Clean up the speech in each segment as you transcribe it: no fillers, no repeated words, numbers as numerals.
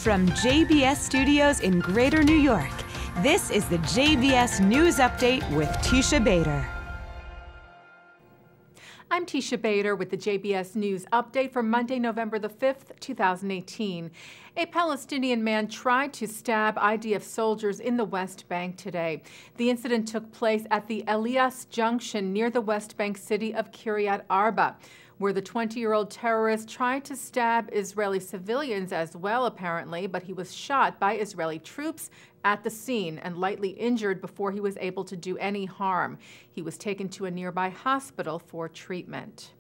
From JBS Studios in Greater New York, this is the JBS News Update with Teisha Bader. I'm Teisha Bader with the JBS News Update for Monday, November the 5th, 2018. A Palestinian man tried to stab IDF soldiers in the West Bank today. The incident took place at the Elias Junction near the West Bank city of Kiryat Arba, where the 20-year-old terrorist tried to stab Israeli civilians as well, apparently, but he was shot by Israeli troops at the scene and lightly injured before he was able to do any harm. He was taken to a nearby hospital for treatment.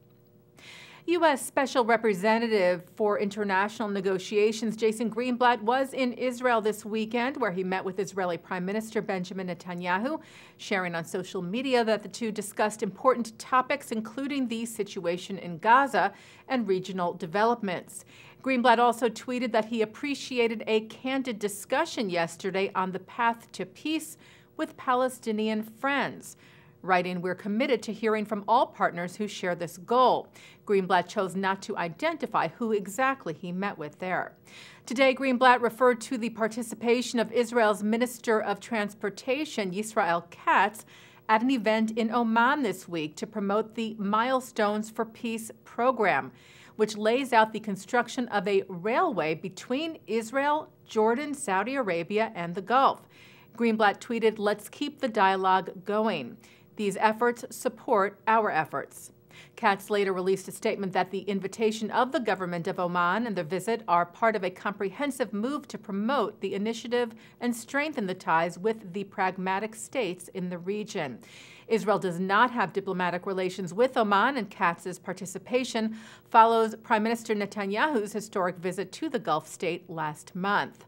U.S. Special Representative for International Negotiations Jason Greenblatt was in Israel this weekend, where he met with Israeli Prime Minister Benjamin Netanyahu, sharing on social media that the two discussed important topics, including the situation in Gaza and regional developments. Greenblatt also tweeted that he appreciated a candid discussion yesterday on the path to peace with Palestinian friends, writing, "We're committed to hearing from all partners who share this goal." Greenblatt chose not to identify who exactly he met with there. Today, Greenblatt referred to the participation of Israel's Minister of Transportation, Yisrael Katz, at an event in Oman this week to promote the Milestones for Peace program, which lays out the construction of a railway between Israel, Jordan, Saudi Arabia, and the Gulf. Greenblatt tweeted, "Let's keep the dialogue going. These efforts support our efforts." Katz later released a statement that the invitation of the government of Oman and the visit are part of a comprehensive move to promote the initiative and strengthen the ties with the pragmatic states in the region. Israel does not have diplomatic relations with Oman, and Katz's participation follows Prime Minister Netanyahu's historic visit to the Gulf state last month.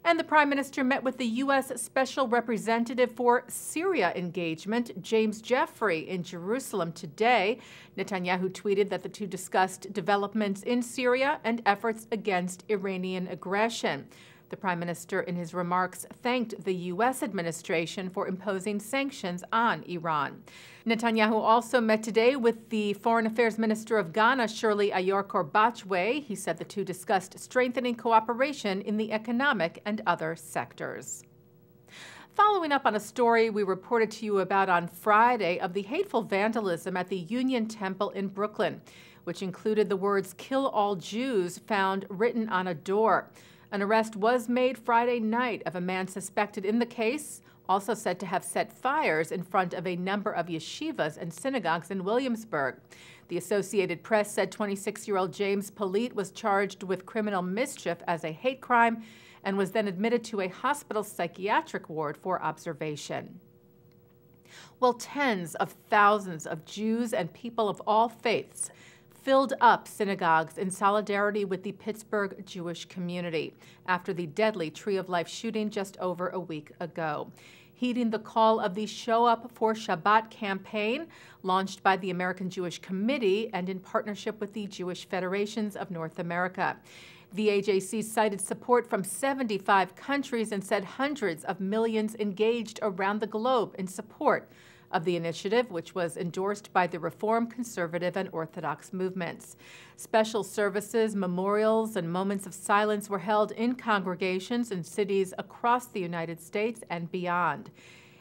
And the Prime Minister met with the U.S. Special Representative for Syria engagement, James Jeffrey, in Jerusalem today. Netanyahu tweeted that the two discussed developments in Syria and efforts against Iranian aggression. The Prime Minister, in his remarks, thanked the U.S. administration for imposing sanctions on Iran. Netanyahu also met today with the Foreign Affairs Minister of Ghana, Shirley Ayor-Korbachwe. He said the two discussed strengthening cooperation in the economic and other sectors. Following up on a story we reported to you about on Friday of the hateful vandalism at the Union Temple in Brooklyn, which included the words "Kill all Jews" found written on a door. An arrest was made Friday night of a man suspected in the case, also said to have set fires in front of a number of yeshivas and synagogues in Williamsburg. The Associated Press said 26-year-old James Polite was charged with criminal mischief as a hate crime and was then admitted to a hospital psychiatric ward for observation. Well, tens of thousands of Jews and people of all faiths filled up synagogues in solidarity with the Pittsburgh Jewish community after the deadly Tree of Life shooting just over a week ago. Heeding the call of the Show Up for Shabbat campaign, launched by the American Jewish Committee and in partnership with the Jewish Federations of North America. The AJC cited support from 75 countries and said hundreds of millions engaged around the globe in support of the initiative, which was endorsed by the Reform, Conservative, and Orthodox movements. Special services, memorials, and moments of silence were held in congregations in cities across the United States and beyond.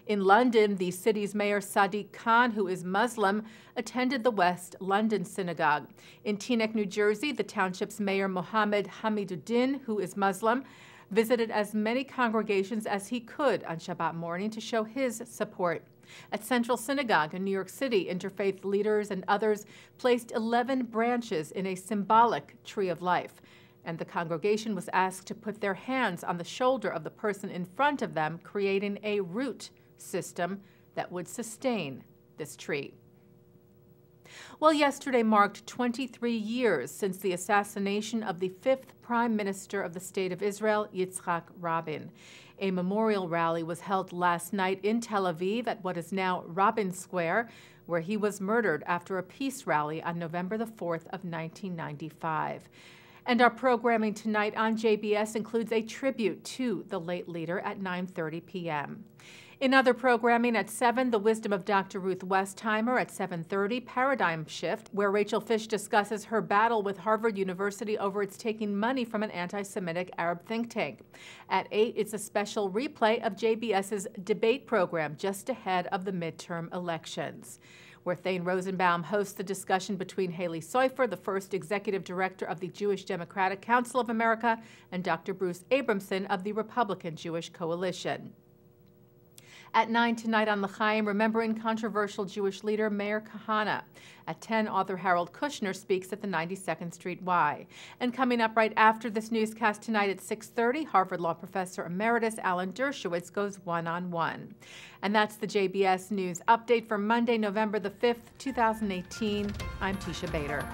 In London, the city's mayor Sadiq Khan, who is Muslim, attended the West London Synagogue. In Teaneck, New Jersey, the township's mayor Mohammed Hamiduddin, who is Muslim, visited as many congregations as he could on Shabbat morning to show his support. At Central Synagogue in New York City, interfaith leaders and others placed 11 branches in a symbolic tree of life, and the congregation was asked to put their hands on the shoulder of the person in front of them, creating a root system that would sustain this tree. Well, yesterday marked 23 years since the assassination of the fifth Prime Minister of the State of Israel, Yitzhak Rabin. A memorial rally was held last night in Tel Aviv at what is now Rabin Square, where he was murdered after a peace rally on November the 4th of 1995. And our programming tonight on JBS includes a tribute to the late leader at 9:30 p.m. In other programming at 7, The Wisdom of Dr. Ruth Westheimer. At 7:30, Paradigm Shift, where Rachel Fish discusses her battle with Harvard University over its taking money from an anti-Semitic Arab think tank. At 8, it's a special replay of JBS's debate program just ahead of the midterm elections, where Thane Rosenbaum hosts the discussion between Haley Seufer, the first executive director of the Jewish Democratic Council of America, and Dr. Bruce Abramson of the Republican Jewish Coalition. At 9 tonight on L'Chaim, remembering controversial Jewish leader Meir Kahane. At 10, author Harold Kushner speaks at the 92nd Street Y. And coming up right after this newscast tonight at 6:30, Harvard Law Professor Emeritus Alan Dershowitz goes one-on-one. And that's the JBS News Update for Monday, November the 5th, 2018. I'm Teisha Bader.